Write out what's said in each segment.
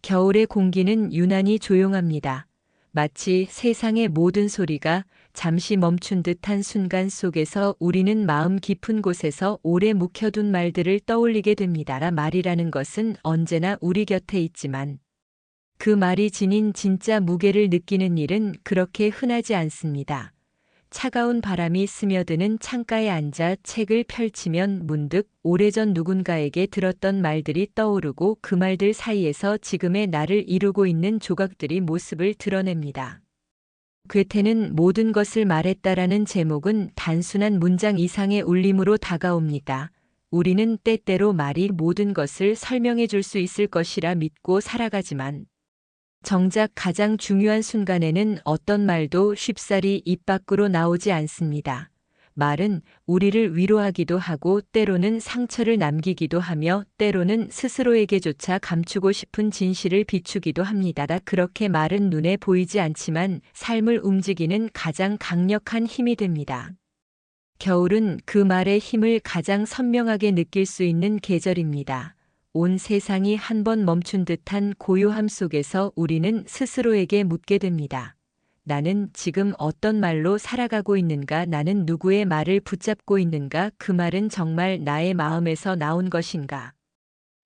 겨울의 공기는 유난히 조용합니다. 마치 세상의 모든 소리가 잠시 멈춘 듯한 순간 속에서 우리는 마음 깊은 곳에서 오래 묵혀둔 말들을 떠올리게 됩니다. 말이라는 것은 언제나 우리 곁에 있지만 그 말이 지닌 진짜 무게를 느끼는 일은 그렇게 흔하지 않습니다. 차가운 바람이 스며드는 창가에 앉아 책을 펼치면 문득 오래전 누군가에게 들었던 말들이 떠오르고 그 말들 사이에서 지금의 나를 이루고 있는 조각들이 모습을 드러냅니다. 괴테는 모든 것을 말했다라는 제목은 단순한 문장 이상의 울림으로 다가옵니다. 우리는 때때로 말이 모든 것을 설명해 줄 수 있을 것이라 믿고 살아가지만 정작 가장 중요한 순간에는 어떤 말도 쉽사리 입 밖으로 나오지 않습니다. 말은 우리를 위로하기도 하고 때로는 상처를 남기기도 하며 때로는 스스로에게조차 감추고 싶은 진실을 비추기도 합니다. 그렇게 말은 눈에 보이지 않지만 삶을 움직이는 가장 강력한 힘이 됩니다. 겨울은 그 말의 힘을 가장 선명하게 느낄 수 있는 계절입니다. 온 세상이 한 번 멈춘 듯한 고요함 속에서 우리는 스스로에게 묻게 됩니다. 나는 지금 어떤 말로 살아가고 있는가? 나는 누구의 말을 붙잡고 있는가? 그 말은 정말 나의 마음에서 나온 것인가?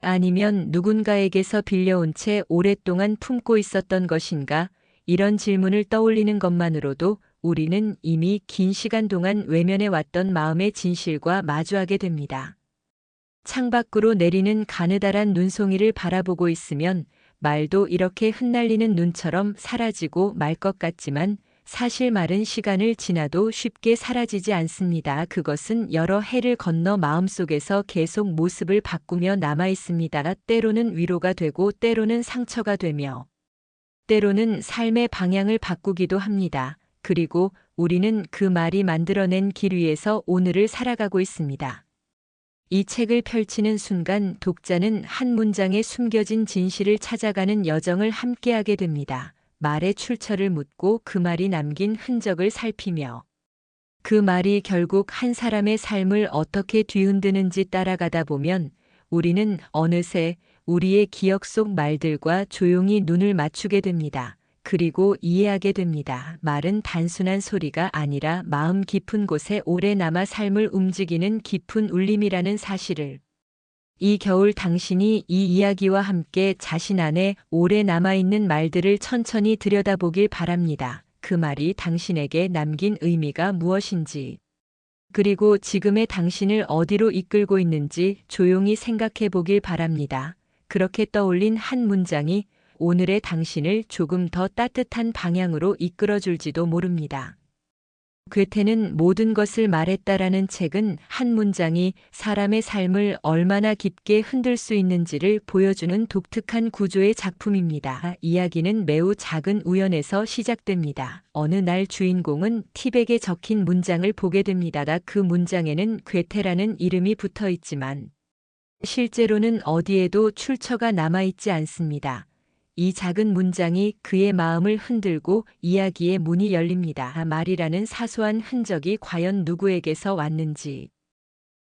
아니면 누군가에게서 빌려온 채 오랫동안 품고 있었던 것인가? 이런 질문을 떠올리는 것만으로도 우리는 이미 긴 시간 동안 외면해 왔던 마음의 진실과 마주하게 됩니다. 창밖으로 내리는 가느다란 눈송이를 바라보고 있으면 말도 이렇게 흩날리는 눈처럼 사라지고 말 것 같지만 사실 말은 시간을 지나도 쉽게 사라지지 않습니다. 그것은 여러 해를 건너 마음속에서 계속 모습을 바꾸며 남아 있습니다. 때로는 위로가 되고 때로는 상처가 되며 때로는 삶의 방향을 바꾸기도 합니다. 그리고 우리는 그 말이 만들어낸 길 위에서 오늘을 살아가고 있습니다. 이 책을 펼치는 순간 독자는 한 문장에 숨겨진 진실을 찾아가는 여정을 함께하게 됩니다. 말의 출처를 묻고 그 말이 남긴 흔적을 살피며 그 말이 결국 한 사람의 삶을 어떻게 뒤흔드는지 따라가다 보면 우리는 어느새 우리의 기억 속 말들과 조용히 눈을 맞추게 됩니다. 그리고 이해하게 됩니다. 말은 단순한 소리가 아니라 마음 깊은 곳에 오래 남아 삶을 움직이는 깊은 울림이라는 사실을. 이 겨울 당신이 이 이야기와 함께 자신 안에 오래 남아있는 말들을 천천히 들여다보길 바랍니다. 그 말이 당신에게 남긴 의미가 무엇인지, 그리고 지금의 당신을 어디로 이끌고 있는지 조용히 생각해 보길 바랍니다. 그렇게 떠올린 한 문장이 오늘의 당신을 조금 더 따뜻한 방향으로 이끌어줄지도 모릅니다. 괴테는 모든 것을 말했다라는 책은 한 문장이 사람의 삶을 얼마나 깊게 흔들 수 있는지를 보여주는 독특한 구조의 작품입니다. 이야기는 매우 작은 우연에서 시작됩니다. 어느 날 주인공은 티백에 적힌 문장을 보게 됩니다. 그 문장에는 괴테라는 이름이 붙어 있지만 실제로는 어디에도 출처가 남아있지 않습니다. 이 작은 문장이 그의 마음을 흔들고 이야기의 문이 열립니다. 말이라는 사소한 흔적이 과연 누구에게서 왔는지,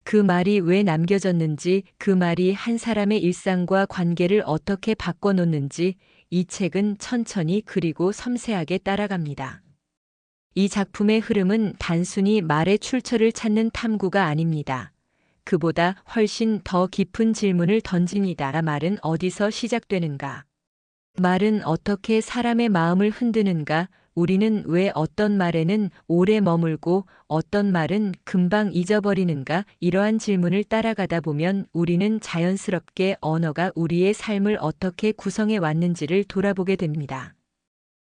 그 말이 왜 남겨졌는지, 그 말이 한 사람의 일상과 관계를 어떻게 바꿔놓는지 이 책은 천천히 그리고 섬세하게 따라갑니다. 이 작품의 흐름은 단순히 말의 출처를 찾는 탐구가 아닙니다. 그보다 훨씬 더 깊은 질문을 던집니다. 말은 어디서 시작되는가? 말은 어떻게 사람의 마음을 흔드는가? 우리는 왜 어떤 말에는 오래 머물고 어떤 말은 금방 잊어버리는가? 이러한 질문을 따라가다 보면 우리는 자연스럽게 언어가 우리의 삶을 어떻게 구성해 왔는지를 돌아보게 됩니다.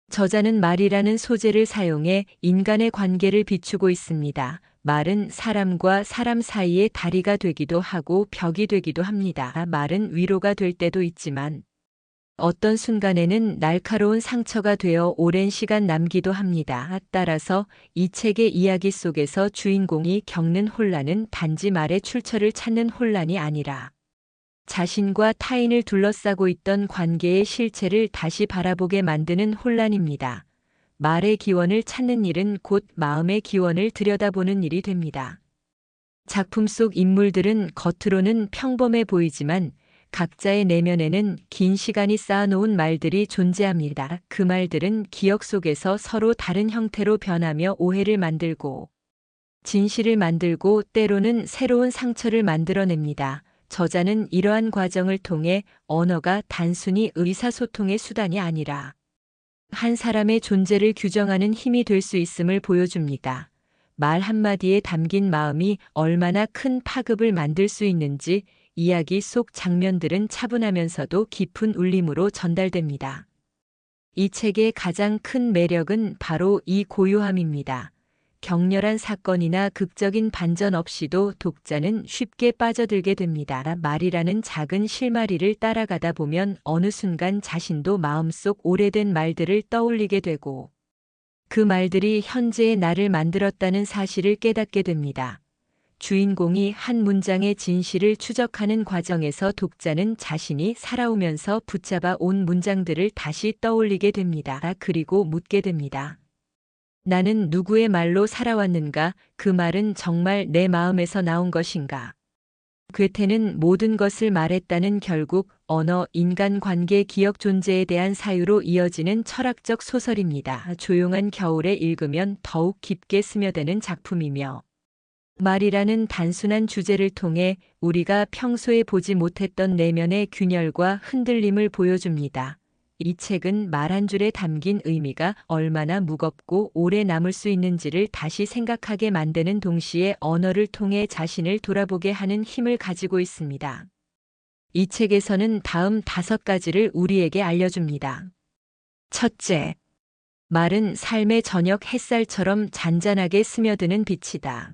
저자는 말이라는 소재를 사용해 인간의 관계를 비추고 있습니다. 말은 사람과 사람 사이의 다리가 되기도 하고 벽이 되기도 합니다. 말은 위로가 될 때도 있지만 어떤 순간에는 날카로운 상처가 되어 오랜 시간 남기도 합니다. 따라서 이 책의 이야기 속에서 주인공이 겪는 혼란은 단지 말의 출처를 찾는 혼란이 아니라 자신과 타인을 둘러싸고 있던 관계의 실체를 다시 바라보게 만드는 혼란입니다. 말의 기원을 찾는 일은 곧 마음의 기원을 들여다보는 일이 됩니다. 작품 속 인물들은 겉으로는 평범해 보이지만 각자의 내면에는 긴 시간이 쌓아놓은 말들이 존재합니다. 그 말들은 기억 속에서 서로 다른 형태로 변하며 오해를 만들고 진실을 만들고 때로는 새로운 상처를 만들어냅니다. 저자는 이러한 과정을 통해 언어가 단순히 의사소통의 수단이 아니라 한 사람의 존재를 규정하는 힘이 될 수 있음을 보여줍니다. 말 한마디에 담긴 마음이 얼마나 큰 파급을 만들 수 있는지 이야기 속 장면들은 차분하면서도 깊은 울림으로 전달됩니다. 이 책의 가장 큰 매력은 바로 이 고요함입니다. 격렬한 사건이나 극적인 반전 없이도 독자는 쉽게 빠져들게 됩니다. 말이라는 작은 실마리를 따라가다 보면 어느 순간 자신도 마음속 오래된 말들을 떠올리게 되고 그 말들이 현재의 나를 만들었다는 사실을 깨닫게 됩니다. 주인공이 한 문장의 진실을 추적하는 과정에서 독자는 자신이 살아오면서 붙잡아 온 문장들을 다시 떠올리게 됩니다. 그리고 묻게 됩니다. 나는 누구의 말로 살아왔는가? 그 말은 정말 내 마음에서 나온 것인가? 괴테는 모든 것을 말했다는 결국 언어, 인간관계, 기억 존재에 대한 사유로 이어지는 철학적 소설입니다. 조용한 겨울에 읽으면 더욱 깊게 스며드는 작품이며 말이라는 단순한 주제를 통해 우리가 평소에 보지 못했던 내면의 균열과 흔들림을 보여줍니다. 이 책은 말 한 줄에 담긴 의미가 얼마나 무겁고 오래 남을 수 있는지를 다시 생각하게 만드는 동시에 언어를 통해 자신을 돌아보게 하는 힘을 가지고 있습니다. 이 책에서는 다음 5가지를 우리에게 알려줍니다. 첫째, 말은 삶의 저녁 햇살처럼 잔잔하게 스며드는 빛이다.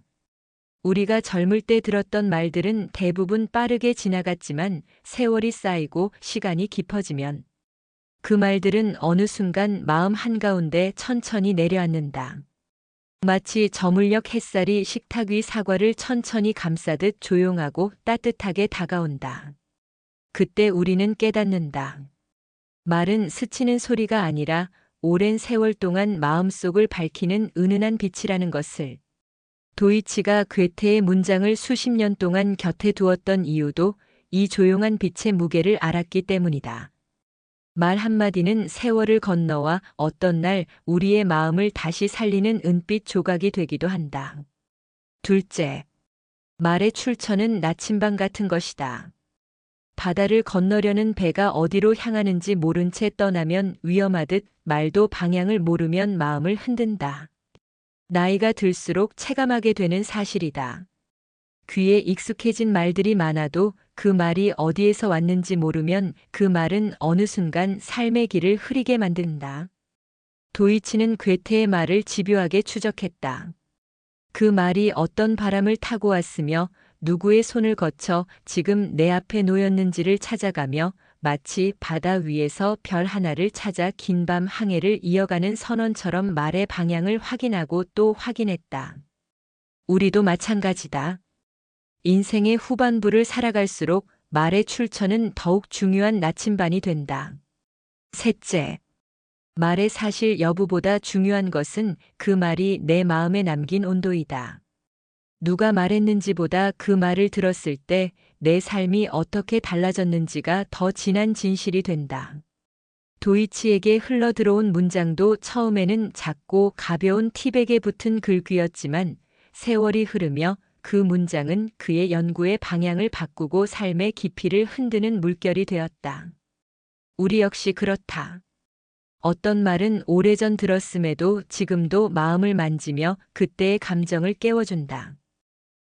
우리가 젊을 때 들었던 말들은 대부분 빠르게 지나갔지만 세월이 쌓이고 시간이 깊어지면 그 말들은 어느 순간 마음 한가운데 천천히 내려앉는다. 마치 저물녘 햇살이 식탁 위 사과를 천천히 감싸듯 조용하고 따뜻하게 다가온다. 그때 우리는 깨닫는다. 말은 스치는 소리가 아니라 오랜 세월 동안 마음속을 밝히는 은은한 빛이라는 것을. 도이치가 괴테의 문장을 수십 년 동안 곁에 두었던 이유도 이 조용한 빛의 무게를 알았기 때문이다. 말 한마디는 세월을 건너와 어떤 날 우리의 마음을 다시 살리는 은빛 조각이 되기도 한다. 둘째, 말의 출처는 나침반 같은 것이다. 바다를 건너려는 배가 어디로 향하는지 모른 채 떠나면 위험하듯 말도 방향을 모르면 마음을 흔든다. 나이가 들수록 체감하게 되는 사실이다. 귀에 익숙해진 말들이 많아도 그 말이 어디에서 왔는지 모르면 그 말은 어느 순간 삶의 길을 흐리게 만든다. 도이치는 괴테의 말을 집요하게 추적했다. 그 말이 어떤 바람을 타고 왔으며 누구의 손을 거쳐 지금 내 앞에 놓였는지를 찾아가며 마치 바다 위에서 별 하나를 찾아 긴 밤 항해를 이어가는 선원처럼 말의 방향을 확인하고 또 확인했다. 우리도 마찬가지다. 인생의 후반부를 살아갈수록 말의 출처는 더욱 중요한 나침반이 된다. 셋째, 말의 사실 여부보다 중요한 것은 그 말이 내 마음에 남긴 온도이다. 누가 말했는지보다 그 말을 들었을 때 내 삶이 어떻게 달라졌는지가 더 진한 진실이 된다. 도이치에게 흘러들어온 문장도 처음에는 작고 가벼운 티백에 붙은 글귀였지만 세월이 흐르며 그 문장은 그의 연구의 방향을 바꾸고 삶의 깊이를 흔드는 물결이 되었다. 우리 역시 그렇다. 어떤 말은 오래전 들었음에도 지금도 마음을 만지며 그때의 감정을 깨워준다.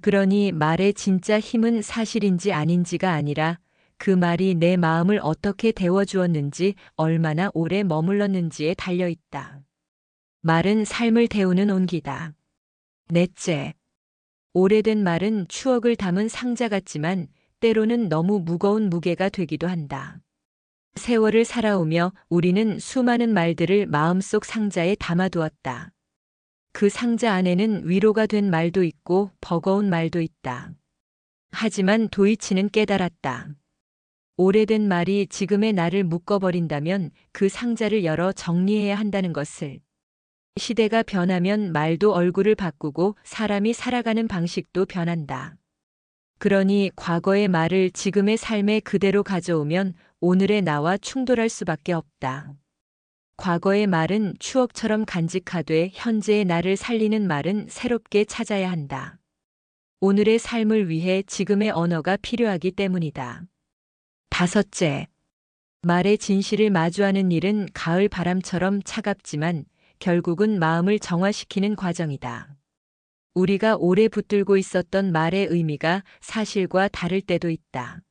그러니 말의 진짜 힘은 사실인지 아닌지가 아니라 그 말이 내 마음을 어떻게 데워주었는지, 얼마나 오래 머물렀는지에 달려있다. 말은 삶을 데우는 온기다. 넷째, 오래된 말은 추억을 담은 상자 같지만 때로는 너무 무거운 무게가 되기도 한다. 세월을 살아오며 우리는 수많은 말들을 마음속 상자에 담아두었다. 그 상자 안에는 위로가 된 말도 있고 버거운 말도 있다. 하지만 도이치는 깨달았다. 오래된 말이 지금의 나를 묶어버린다면 그 상자를 열어 정리해야 한다는 것을. 시대가 변하면 말도 얼굴을 바꾸고 사람이 살아가는 방식도 변한다. 그러니 과거의 말을 지금의 삶에 그대로 가져오면 오늘의 나와 충돌할 수밖에 없다. 과거의 말은 추억처럼 간직하되 현재의 나를 살리는 말은 새롭게 찾아야 한다. 오늘의 삶을 위해 지금의 언어가 필요하기 때문이다. 다섯째, 말의 진실을 마주하는 일은 가을 바람처럼 차갑지만 결국은 마음을 정화시키는 과정이다. 우리가 오래 붙들고 있었던 말의 의미가 사실과 다를 때도 있다.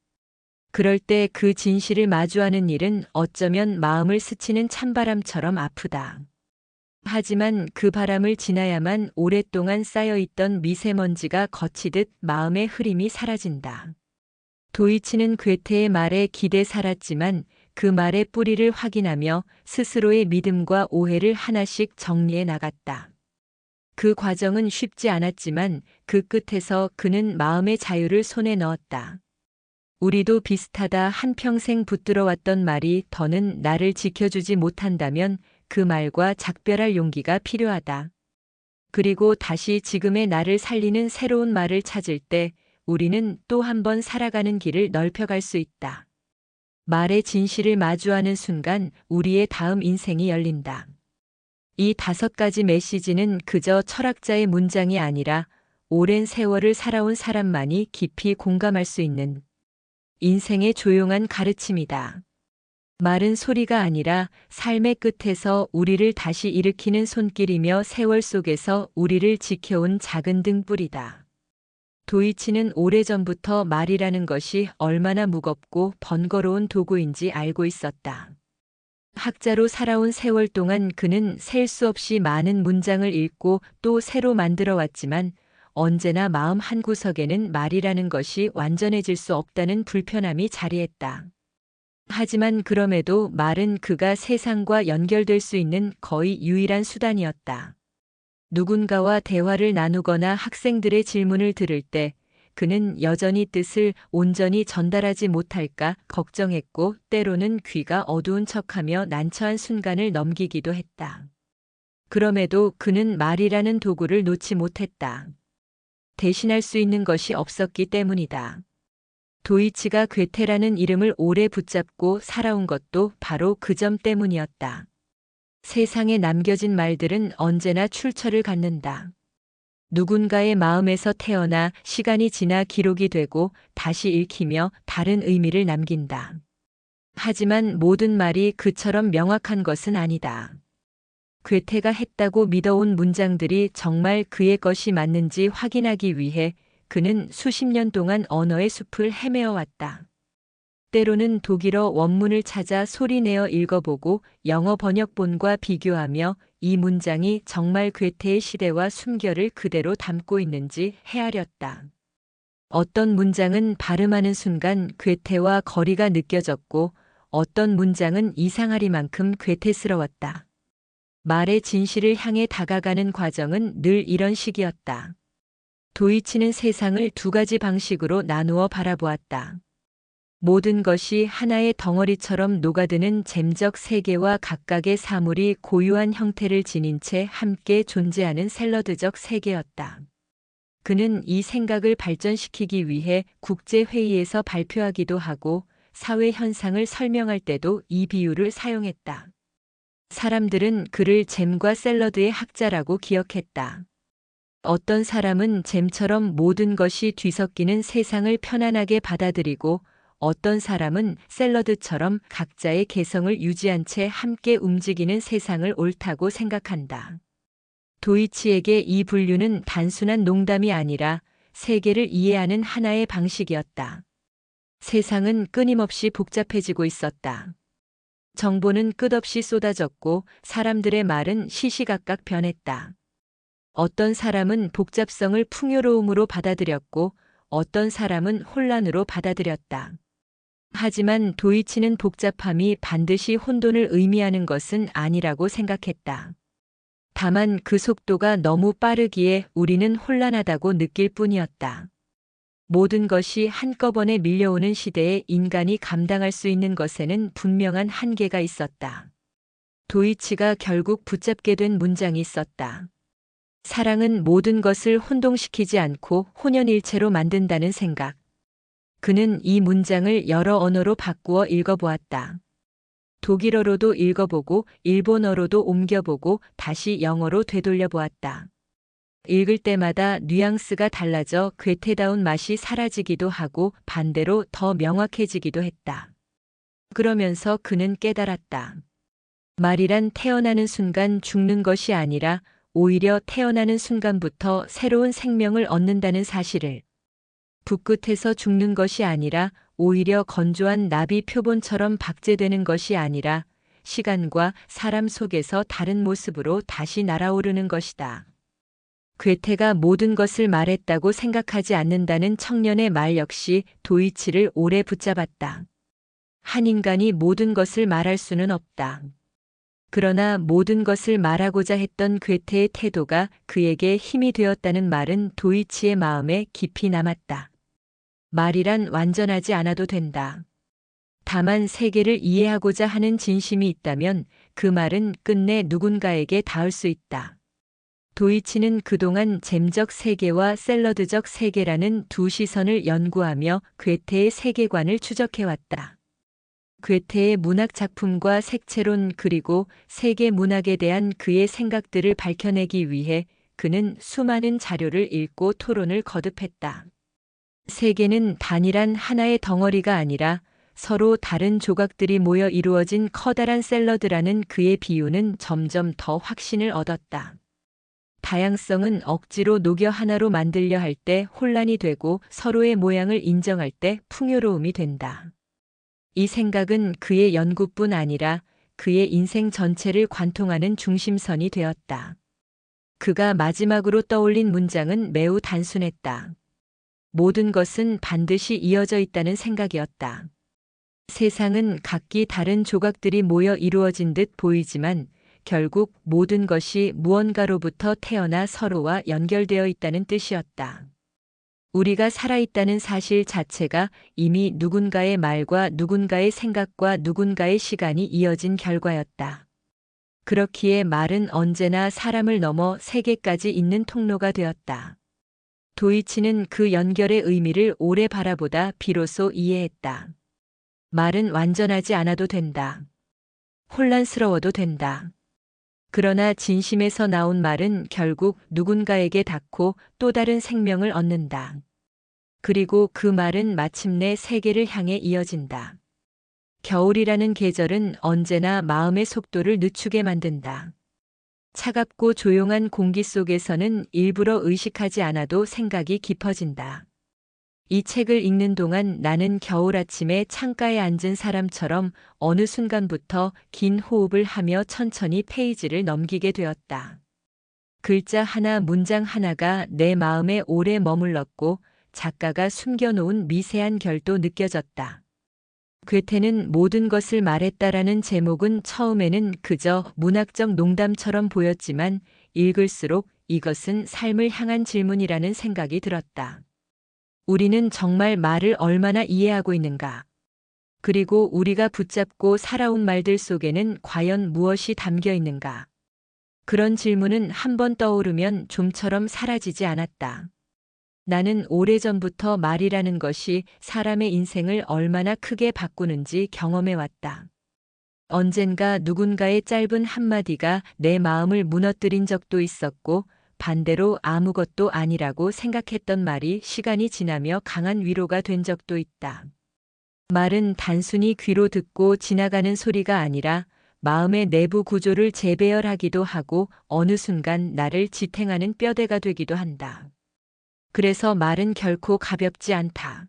그럴 때 그 진실을 마주하는 일은 어쩌면 마음을 스치는 찬바람처럼 아프다. 하지만 그 바람을 지나야만 오랫동안 쌓여있던 미세먼지가 거치듯 마음의 흐림이 사라진다. 도이치는 괴테의 말에 기대 살았지만 그 말의 뿌리를 확인하며 스스로의 믿음과 오해를 하나씩 정리해 나갔다. 그 과정은 쉽지 않았지만 그 끝에서 그는 마음의 자유를 손에 넣었다. 우리도 비슷하다. 한평생 붙들어왔던 말이 더는 나를 지켜주지 못한다면 그 말과 작별할 용기가 필요하다. 그리고 다시 지금의 나를 살리는 새로운 말을 찾을 때 우리는 또 한 번 살아가는 길을 넓혀갈 수 있다. 말의 진실을 마주하는 순간 우리의 다음 인생이 열린다. 이 5가지 메시지는 그저 철학자의 문장이 아니라 오랜 세월을 살아온 사람만이 깊이 공감할 수 있는 인생의 조용한 가르침이다. 말은 소리가 아니라 삶의 끝에서 우리를 다시 일으키는 손길이며 세월 속에서 우리를 지켜온 작은 등불이다. 도이치는 오래전부터 말이라는 것이 얼마나 무겁고 번거로운 도구인지 알고 있었다. 학자로 살아온 세월 동안 그는 셀 수 없이 많은 문장을 읽고 또 새로 만들어 왔지만 언제나 마음 한구석에는 말이라는 것이 완전해질 수 없다는 불편함이 자리했다. 하지만 그럼에도 말은 그가 세상과 연결될 수 있는 거의 유일한 수단이었다. 누군가와 대화를 나누거나 학생들의 질문을 들을 때 그는 여전히 뜻을 온전히 전달하지 못할까 걱정했고 때로는 귀가 어두운 척하며 난처한 순간을 넘기기도 했다. 그럼에도 그는 말이라는 도구를 놓지 못했다. 대신할 수 있는 것이 없었기 때문이다. 도이치가 괴테라는 이름을 오래 붙잡고 살아온 것도 바로 그 점 때문이었다. 세상에 남겨진 말들은 언제나 출처를 갖는다. 누군가의 마음에서 태어나 시간이 지나 기록이 되고 다시 읽히며 다른 의미를 남긴다. 하지만 모든 말이 그처럼 명확한 것은 아니다. 괴테가 했다고 믿어온 문장들이 정말 그의 것이 맞는지 확인하기 위해 그는 수십 년 동안 언어의 숲을 헤매어 왔다. 때로는 독일어 원문을 찾아 소리내어 읽어보고 영어 번역본과 비교하며 이 문장이 정말 괴테의 시대와 숨결을 그대로 담고 있는지 헤아렸다. 어떤 문장은 발음하는 순간 괴테와 거리가 느껴졌고 어떤 문장은 이상하리만큼 괴테스러웠다. 말의 진실을 향해 다가가는 과정은 늘 이런 식이었다. 도이치는 세상을 2가지 방식으로 나누어 바라보았다. 모든 것이 하나의 덩어리처럼 녹아드는 잼적 세계와 각각의 사물이 고유한 형태를 지닌 채 함께 존재하는 샐러드적 세계였다. 그는 이 생각을 발전시키기 위해 국제회의에서 발표하기도 하고 사회 현상을 설명할 때도 이 비유를 사용했다. 사람들은 그를 잼과 샐러드의 학자라고 기억했다. 어떤 사람은 잼처럼 모든 것이 뒤섞이는 세상을 편안하게 받아들이고 어떤 사람은 샐러드처럼 각자의 개성을 유지한 채 함께 움직이는 세상을 옳다고 생각한다. 도이치에게 이 분류는 단순한 농담이 아니라 세계를 이해하는 하나의 방식이었다. 세상은 끊임없이 복잡해지고 있었다. 정보는 끝없이 쏟아졌고 사람들의 말은 시시각각 변했다. 어떤 사람은 복잡성을 풍요로움으로 받아들였고 어떤 사람은 혼란으로 받아들였다. 하지만 도이치는 복잡함이 반드시 혼돈을 의미하는 것은 아니라고 생각했다. 다만 그 속도가 너무 빠르기에 우리는 혼란하다고 느낄 뿐이었다. 모든 것이 한꺼번에 밀려오는 시대에 인간이 감당할 수 있는 것에는 분명한 한계가 있었다. 도이치가 결국 붙잡게 된 문장이 있었다. 사랑은 모든 것을 혼동시키지 않고 혼연일체로 만든다는 생각. 그는 이 문장을 여러 언어로 바꾸어 읽어보았다. 독일어로도 읽어보고 일본어로도 옮겨보고 다시 영어로 되돌려보았다. 읽을 때마다 뉘앙스가 달라져 괴테다운 맛이 사라지기도 하고 반대로 더 명확해지기도 했다. 그러면서 그는 깨달았다. 말이란 태어나는 순간 죽는 것이 아니라 오히려 태어나는 순간부터 새로운 생명을 얻는다는 사실을. 붓끝에서 죽는 것이 아니라 오히려 건조한 나비 표본처럼 박제되는 것이 아니라 시간과 사람 속에서 다른 모습으로 다시 날아오르는 것이다. 괴테가 모든 것을 말했다고 생각하지 않는다는 청년의 말 역시 도이치를 오래 붙잡았다. 한 인간이 모든 것을 말할 수는 없다. 그러나 모든 것을 말하고자 했던 괴테의 태도가 그에게 힘이 되었다는 말은 도이치의 마음에 깊이 남았다. 말이란 완전하지 않아도 된다. 다만 세계를 이해하고자 하는 진심이 있다면 그 말은 끝내 누군가에게 닿을 수 있다. 도이치는 그동안 잼적 세계와 샐러드적 세계라는 두 시선을 연구하며 괴테의 세계관을 추적해왔다. 괴테의 문학 작품과 색채론 그리고 세계 문학에 대한 그의 생각들을 밝혀내기 위해 그는 수많은 자료를 읽고 토론을 거듭했다. 세계는 단일한 하나의 덩어리가 아니라 서로 다른 조각들이 모여 이루어진 커다란 샐러드라는 그의 비유는 점점 더 확신을 얻었다. 다양성은 억지로 녹여 하나로 만들려 할 때 혼란이 되고 서로의 모양을 인정할 때 풍요로움이 된다. 이 생각은 그의 연구뿐 아니라 그의 인생 전체를 관통하는 중심선이 되었다. 그가 마지막으로 떠올린 문장은 매우 단순했다. 모든 것은 반드시 이어져 있다는 생각이었다. 세상은 각기 다른 조각들이 모여 이루어진 듯 보이지만 결국 모든 것이 무언가로부터 태어나 서로와 연결되어 있다는 뜻이었다. 우리가 살아있다는 사실 자체가 이미 누군가의 말과 누군가의 생각과 누군가의 시간이 이어진 결과였다. 그렇기에 말은 언제나 사람을 넘어 세계까지 있는 통로가 되었다. 도이치는 그 연결의 의미를 오래 바라보다 비로소 이해했다. 말은 완전하지 않아도 된다. 혼란스러워도 된다. 그러나 진심에서 나온 말은 결국 누군가에게 닿고 또 다른 생명을 얻는다. 그리고 그 말은 마침내 세계를 향해 이어진다. 겨울이라는 계절은 언제나 마음의 속도를 늦추게 만든다. 차갑고 조용한 공기 속에서는 일부러 의식하지 않아도 생각이 깊어진다. 이 책을 읽는 동안 나는 겨울 아침에 창가에 앉은 사람처럼 어느 순간부터 긴 호흡을 하며 천천히 페이지를 넘기게 되었다. 글자 하나, 문장 하나가 내 마음에 오래 머물렀고 작가가 숨겨놓은 미세한 결도 느껴졌다. 괴테는 모든 것을 말했다라는 제목은 처음에는 그저 문학적 농담처럼 보였지만 읽을수록 이것은 삶을 향한 질문이라는 생각이 들었다. 우리는 정말 말을 얼마나 이해하고 있는가? 그리고 우리가 붙잡고 살아온 말들 속에는 과연 무엇이 담겨 있는가? 그런 질문은 한 번 떠오르면 좀처럼 사라지지 않았다. 나는 오래전부터 말이라는 것이 사람의 인생을 얼마나 크게 바꾸는지 경험해왔다. 언젠가 누군가의 짧은 한마디가 내 마음을 무너뜨린 적도 있었고 반대로 아무것도 아니라고 생각했던 말이 시간이 지나며 강한 위로가 된 적도 있다. 말은 단순히 귀로 듣고 지나가는 소리가 아니라 마음의 내부 구조를 재배열하기도 하고 어느 순간 나를 지탱하는 뼈대가 되기도 한다. 그래서 말은 결코 가볍지 않다.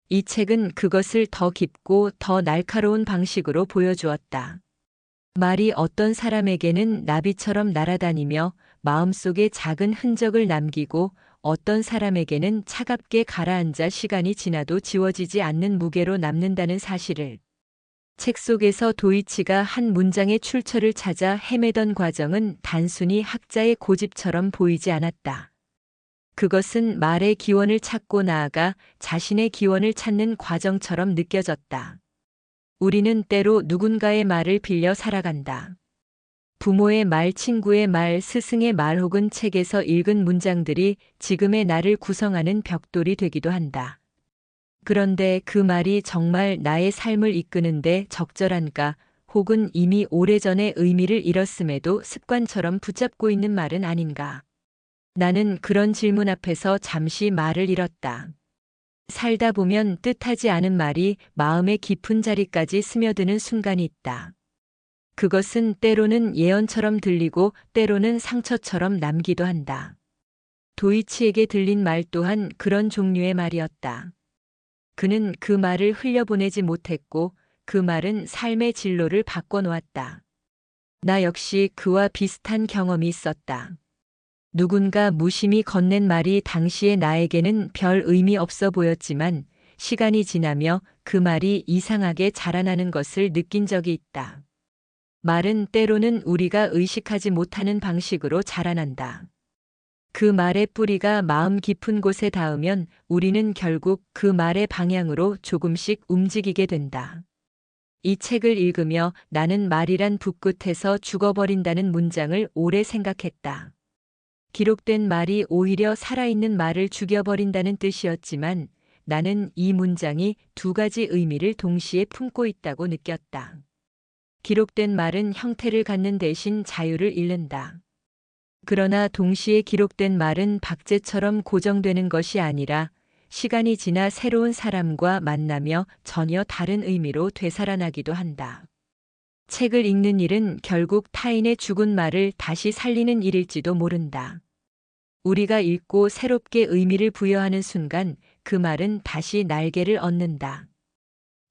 이 책은 그것을 더 깊고 더 날카로운 방식으로 보여주었다. 말이 어떤 사람에게는 나비처럼 날아다니며 마음속에 작은 흔적을 남기고 어떤 사람에게는 차갑게 가라앉아 시간이 지나도 지워지지 않는 무게로 남는다는 사실을. 책 속에서 도이치가 한 문장의 출처를 찾아 헤매던 과정은 단순히 학자의 고집처럼 보이지 않았다. 그것은 말의 기원을 찾고 나아가 자신의 기원을 찾는 과정처럼 느껴졌다. 우리는 때로 누군가의 말을 빌려 살아간다. 부모의 말, 친구의 말, 스승의 말 혹은 책에서 읽은 문장들이 지금의 나를 구성하는 벽돌이 되기도 한다. 그런데 그 말이 정말 나의 삶을 이끄는데 적절한가, 혹은 이미 오래전에 의미를 잃었음에도 습관처럼 붙잡고 있는 말은 아닌가. 나는 그런 질문 앞에서 잠시 말을 잃었다. 살다 보면 뜻하지 않은 말이 마음의 깊은 자리까지 스며드는 순간이 있다. 그것은 때로는 예언처럼 들리고 때로는 상처처럼 남기도 한다. 도이치에게 들린 말 또한 그런 종류의 말이었다. 그는 그 말을 흘려보내지 못했고 그 말은 삶의 진로를 바꿔놓았다. 나 역시 그와 비슷한 경험이 있었다. 누군가 무심히 건넨 말이 당시의 나에게는 별 의미 없어 보였지만 시간이 지나며 그 말이 이상하게 자라나는 것을 느낀 적이 있다. 말은 때로는 우리가 의식하지 못하는 방식으로 자라난다. 그 말의 뿌리가 마음 깊은 곳에 닿으면 우리는 결국 그 말의 방향으로 조금씩 움직이게 된다. 이 책을 읽으며 나는 말이란 붓끝에서 죽어버린다는 문장을 오래 생각했다. 기록된 말이 오히려 살아있는 말을 죽여버린다는 뜻이었지만 나는 이 문장이 두 가지 의미를 동시에 품고 있다고 느꼈다. 기록된 말은 형태를 갖는 대신 자유를 잃는다. 그러나 동시에 기록된 말은 박제처럼 고정되는 것이 아니라 시간이 지나 새로운 사람과 만나며 전혀 다른 의미로 되살아나기도 한다. 책을 읽는 일은 결국 타인의 죽은 말을 다시 살리는 일일지도 모른다. 우리가 읽고 새롭게 의미를 부여하는 순간 그 말은 다시 날개를 얻는다.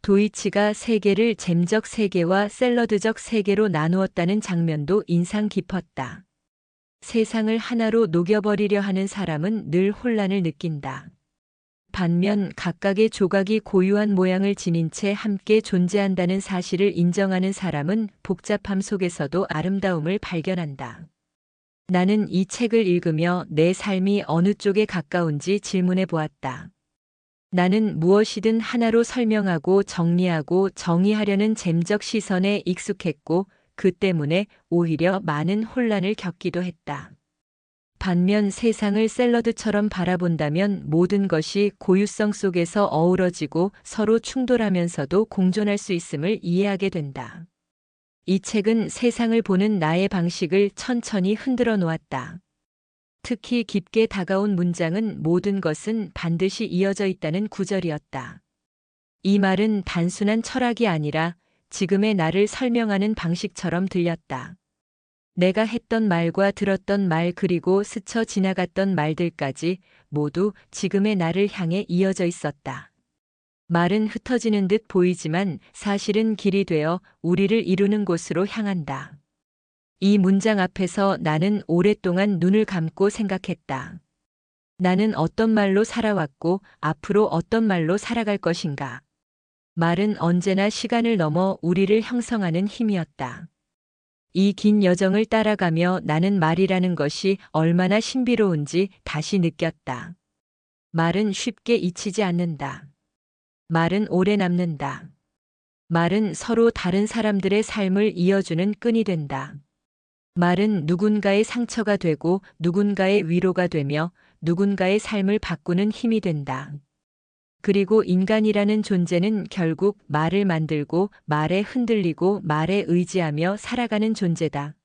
도이치가 세계를 잼적 세계와 샐러드적 세계로 나누었다는 장면도 인상 깊었다. 세상을 하나로 녹여버리려 하는 사람은 늘 혼란을 느낀다. 반면 각각의 조각이 고유한 모양을 지닌 채 함께 존재한다는 사실을 인정하는 사람은 복잡함 속에서도 아름다움을 발견한다. 나는 이 책을 읽으며 내 삶이 어느 쪽에 가까운지 질문해 보았다. 나는 무엇이든 하나로 설명하고 정리하고 정의하려는 잼적 시선에 익숙했고 그 때문에 오히려 많은 혼란을 겪기도 했다. 반면 세상을 샐러드처럼 바라본다면 모든 것이 고유성 속에서 어우러지고 서로 충돌하면서도 공존할 수 있음을 이해하게 된다. 이 책은 세상을 보는 나의 방식을 천천히 흔들어 놓았다. 특히 깊게 다가온 문장은 모든 것은 반드시 이어져 있다는 구절이었다. 이 말은 단순한 철학이 아니라 지금의 나를 설명하는 방식처럼 들렸다. 내가 했던 말과 들었던 말 그리고 스쳐 지나갔던 말들까지 모두 지금의 나를 향해 이어져 있었다. 말은 흩어지는 듯 보이지만 사실은 길이 되어 우리를 이루는 곳으로 향한다. 이 문장 앞에서 나는 오랫동안 눈을 감고 생각했다. 나는 어떤 말로 살아왔고 앞으로 어떤 말로 살아갈 것인가. 말은 언제나 시간을 넘어 우리를 형성하는 힘이었다. 이 긴 여정을 따라가며 나는 말이라는 것이 얼마나 신비로운지 다시 느꼈다. 말은 쉽게 잊히지 않는다. 말은 오래 남는다. 말은 서로 다른 사람들의 삶을 이어주는 끈이 된다. 말은 누군가의 상처가 되고 누군가의 위로가 되며 누군가의 삶을 바꾸는 힘이 된다. 그리고 인간이라는 존재는 결국 말을 만들고 말에 흔들리고 말에 의지하며 살아가는 존재다.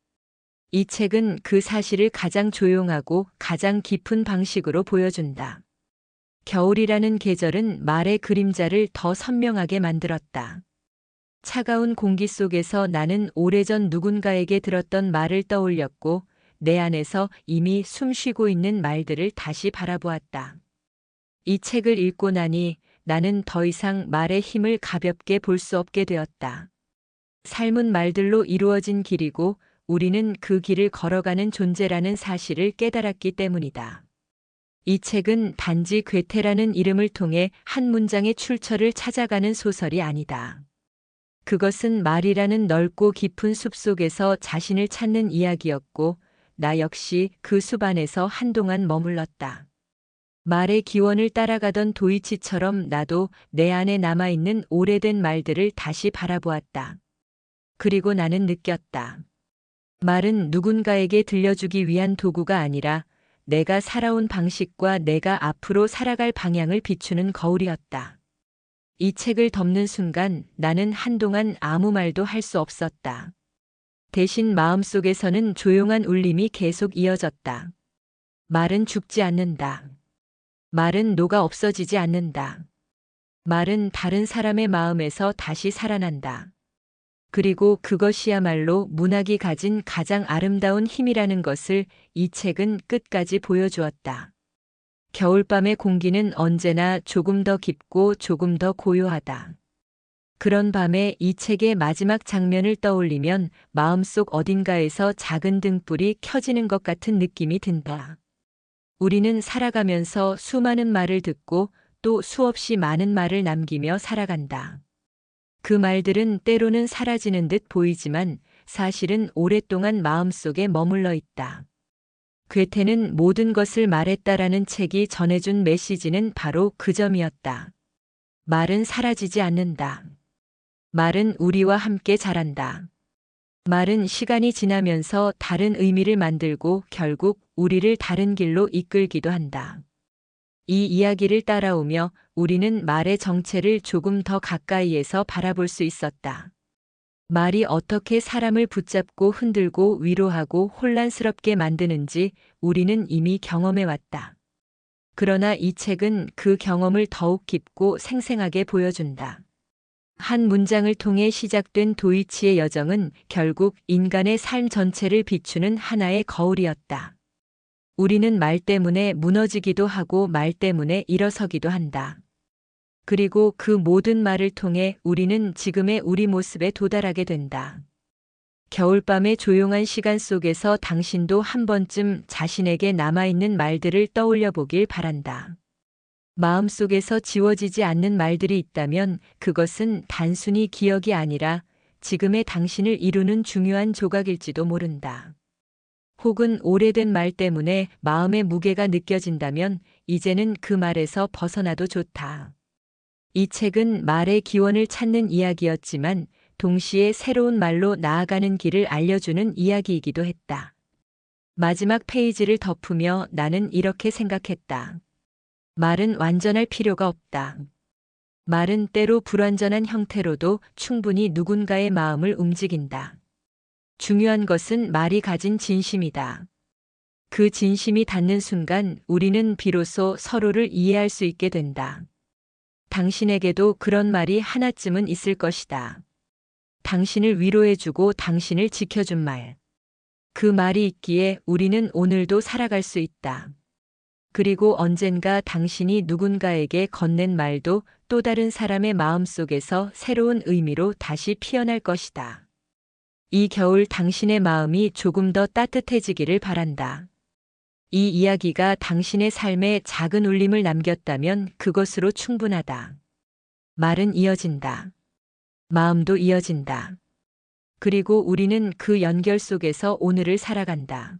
이 책은 그 사실을 가장 조용하고 가장 깊은 방식으로 보여준다. 겨울이라는 계절은 말의 그림자를 더 선명하게 만들었다. 차가운 공기 속에서 나는 오래전 누군가에게 들었던 말을 떠올렸고 내 안에서 이미 숨쉬고 있는 말들을 다시 바라보았다. 이 책을 읽고 나니 나는 더 이상 말의 힘을 가볍게 볼 수 없게 되었다. 삶은 말들로 이루어진 길이고 우리는 그 길을 걸어가는 존재라는 사실을 깨달았기 때문이다. 이 책은 단지 괴테라는 이름을 통해 한 문장의 출처를 찾아가는 소설이 아니다. 그것은 말이라는 넓고 깊은 숲 속에서 자신을 찾는 이야기였고 나 역시 그 숲 안에서 한동안 머물렀다. 말의 기원을 따라가던 도이치처럼 나도 내 안에 남아있는 오래된 말들을 다시 바라보았다. 그리고 나는 느꼈다. 말은 누군가에게 들려주기 위한 도구가 아니라 내가 살아온 방식과 내가 앞으로 살아갈 방향을 비추는 거울이었다. 이 책을 덮는 순간 나는 한동안 아무 말도 할 수 없었다. 대신 마음속에서는 조용한 울림이 계속 이어졌다. 말은 죽지 않는다. 말은 녹아 없어지지 않는다. 말은 다른 사람의 마음에서 다시 살아난다. 그리고 그것이야말로 문학이 가진 가장 아름다운 힘이라는 것을 이 책은 끝까지 보여주었다. 겨울밤의 공기는 언제나 조금 더 깊고 조금 더 고요하다. 그런 밤에 이 책의 마지막 장면을 떠올리면 마음속 어딘가에서 작은 등불이 켜지는 것 같은 느낌이 든다. 우리는 살아가면서 수많은 말을 듣고 또 수없이 많은 말을 남기며 살아간다. 그 말들은 때로는 사라지는 듯 보이지만 사실은 오랫동안 마음속에 머물러 있다. 괴테는 모든 것을 말했다라는 책이 전해준 메시지는 바로 그 점이었다. 말은 사라지지 않는다. 말은 우리와 함께 자란다. 말은 시간이 지나면서 다른 의미를 만들고 결국 우리를 다른 길로 이끌기도 한다. 이 이야기를 따라오며 우리는 말의 정체를 조금 더 가까이에서 바라볼 수 있었다. 말이 어떻게 사람을 붙잡고 흔들고 위로하고 혼란스럽게 만드는지 우리는 이미 경험해 왔다. 그러나 이 책은 그 경험을 더욱 깊고 생생하게 보여준다. 한 문장을 통해 시작된 도이치의 여정은 결국 인간의 삶 전체를 비추는 하나의 거울이었다. 우리는 말 때문에 무너지기도 하고 말 때문에 일어서기도 한다. 그리고 그 모든 말을 통해 우리는 지금의 우리 모습에 도달하게 된다. 겨울밤의 조용한 시간 속에서 당신도 한 번쯤 자신에게 남아있는 말들을 떠올려 보길 바란다. 마음속에서 지워지지 않는 말들이 있다면 그것은 단순히 기억이 아니라 지금의 당신을 이루는 중요한 조각일지도 모른다. 혹은 오래된 말 때문에 마음의 무게가 느껴진다면 이제는 그 말에서 벗어나도 좋다. 이 책은 말의 기원을 찾는 이야기였지만 동시에 새로운 말로 나아가는 길을 알려주는 이야기이기도 했다. 마지막 페이지를 덮으며 나는 이렇게 생각했다. 말은 완전할 필요가 없다. 말은 때로 불완전한 형태로도 충분히 누군가의 마음을 움직인다. 중요한 것은 말이 가진 진심이다. 그 진심이 닿는 순간 우리는 비로소 서로를 이해할 수 있게 된다. 당신에게도 그런 말이 하나쯤은 있을 것이다. 당신을 위로해주고 당신을 지켜준 말. 그 말이 있기에 우리는 오늘도 살아갈 수 있다. 그리고 언젠가 당신이 누군가에게 건넨 말도 또 다른 사람의 마음속에서 새로운 의미로 다시 피어날 것이다. 이 겨울 당신의 마음이 조금 더 따뜻해지기를 바란다. 이 이야기가 당신의 삶에 작은 울림을 남겼다면 그것으로 충분하다. 말은 이어진다. 마음도 이어진다. 그리고 우리는 그 연결 속에서 오늘을 살아간다.